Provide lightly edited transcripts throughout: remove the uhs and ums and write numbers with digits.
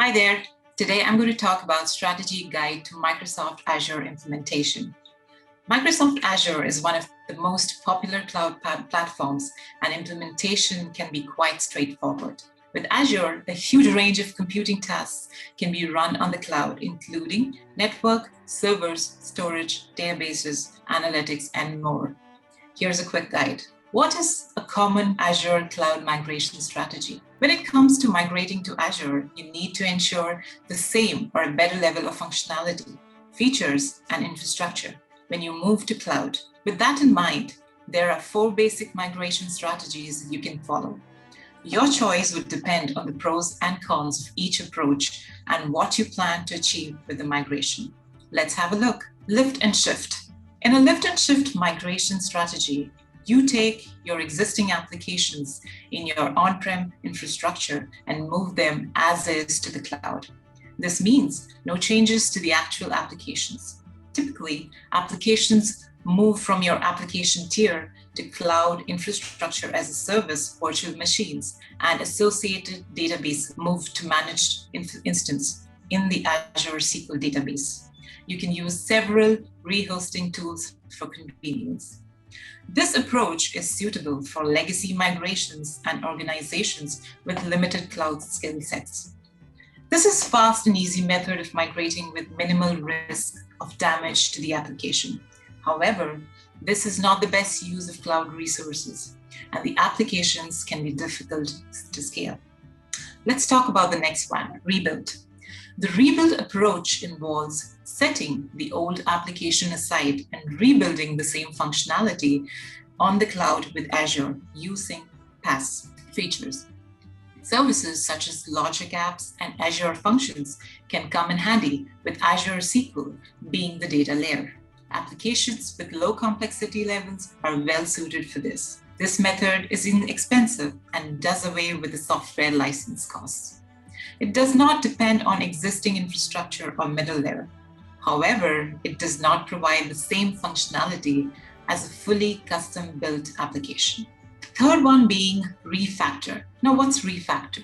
Hi there. Today I'm going to talk about strategy guide to Microsoft Azure implementation. Microsoft Azure is one of the most popular cloud platforms, and implementation can be quite straightforward. With Azure, a huge range of computing tasks can be run on the cloud, including network, servers, storage, databases, analytics, and more. Here's a quick guide. What is a common Azure cloud migration strategy? When it comes to migrating to Azure, you need to ensure the same or a better level of functionality, features, and infrastructure when you move to cloud. With that in mind, there are 4 basic migration strategies you can follow. Your choice would depend on the pros and cons of each approach and what you plan to achieve with the migration. Let's have a look. Lift and shift. In a lift and shift migration strategy, you take your existing applications in your on-prem infrastructure and move them as is to the cloud. This means no changes to the actual applications. Typically, applications move from your application tier to cloud infrastructure as a service virtual machines, and associated database move to managed instance in the Azure SQL database. You can use several rehosting tools for convenience. This approach is suitable for legacy migrations and organizations with limited cloud skill sets. This is a fast and easy method of migrating with minimal risk of damage to the application. However, this is not the best use of cloud resources, and the applications can be difficult to scale. Let's talk about the next one, rebuild. The rebuild approach involves setting the old application aside and rebuilding the same functionality on the cloud with Azure using PaaS features. Services such as Logic Apps and Azure Functions can come in handy, with Azure SQL being the data layer. Applications with low complexity levels are well suited for this. This method is inexpensive and does away with the software license costs. It does not depend on existing infrastructure or middle layer. However, it does not provide the same functionality as a fully custom-built application. The third one being Refactor. Now, what's Refactor?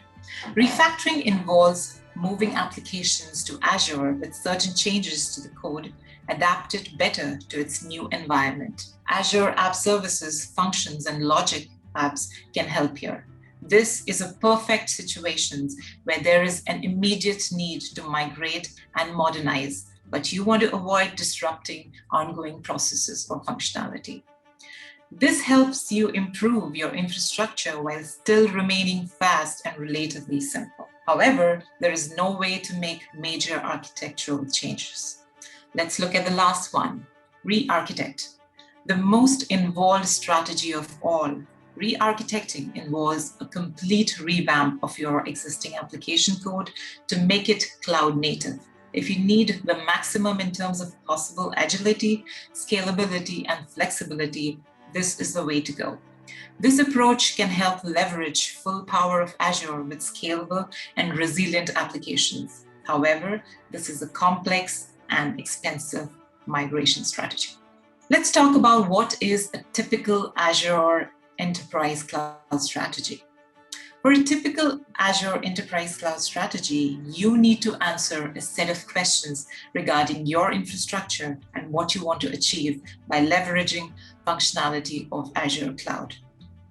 Refactoring involves moving applications to Azure with certain changes to the code adapted better to its new environment. Azure App Services, Functions, and Logic Apps can help here. This is a perfect situation where there is an immediate need to migrate and modernize, but you want to avoid disrupting ongoing processes or functionality. This helps you improve your infrastructure while still remaining fast and relatively simple. However, there is no way to make major architectural changes. Let's look at the last one, Rearchitect. The most involved strategy of all. Re-architecting involves a complete revamp of your existing application code to make it cloud native. If you need the maximum in terms of possible agility, scalability, and flexibility, this is the way to go. This approach can help leverage full power of Azure with scalable and resilient applications. However, this is a complex and expensive migration strategy. Let's talk about what is a typical Azure Enterprise Cloud strategy. For a typical Azure Enterprise Cloud strategy, you need to answer a set of questions regarding your infrastructure and what you want to achieve by leveraging functionality of Azure Cloud.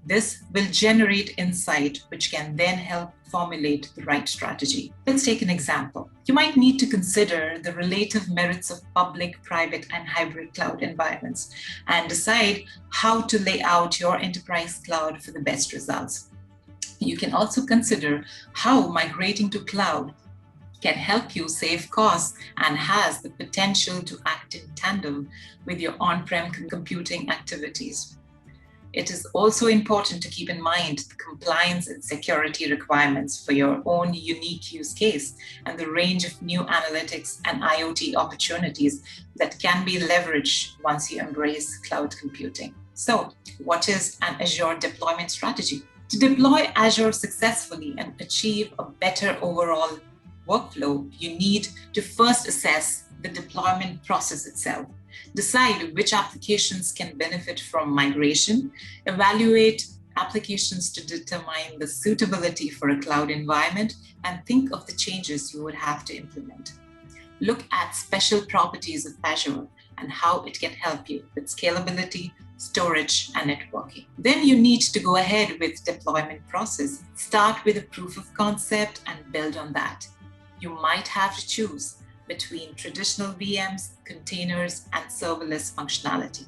This will generate insight, which can then help formulate the right strategy. Let's take an example. You might need to consider the relative merits of public, private, and hybrid cloud environments and decide how to lay out your enterprise cloud for the best results. You can also consider how migrating to cloud can help you save costs and has the potential to act in tandem with your on-prem computing activities. It is also important to keep in mind the compliance and security requirements for your own unique use case and the range of new analytics and IoT opportunities that can be leveraged once you embrace cloud computing. So, what is an Azure deployment strategy? To deploy Azure successfully and achieve a better overall workflow, you need to first assess the deployment process itself. Decide which applications can benefit from migration, evaluate applications to determine the suitability for a cloud environment, and think of the changes you would have to implement. Look at special properties of Azure and how it can help you with scalability, storage, and networking. Then you need to go ahead with deployment process. Start with a proof of concept and build on that. You might have to choose between traditional VMs, containers, and serverless functionality.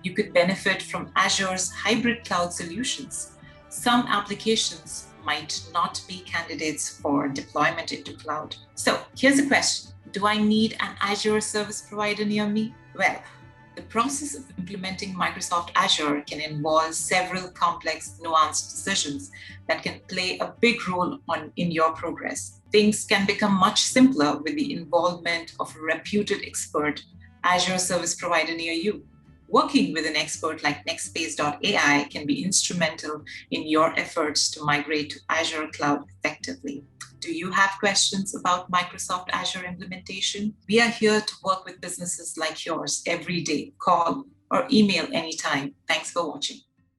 You could benefit from Azure's hybrid cloud solutions. Some applications might not be candidates for deployment into cloud. So here's a question. Do I need an Azure service provider near me? Well, the process of implementing Microsoft Azure can involve several complex, nuanced decisions that can play a big role in your progress. Things can become much simpler with the involvement of a reputed expert Azure service provider near you. Working with an expert like NextPhase.ai can be instrumental in your efforts to migrate to Azure cloud effectively. Do you have questions about Microsoft Azure implementation? We are here to work with businesses like yours every day. Call or email anytime. Thanks for watching.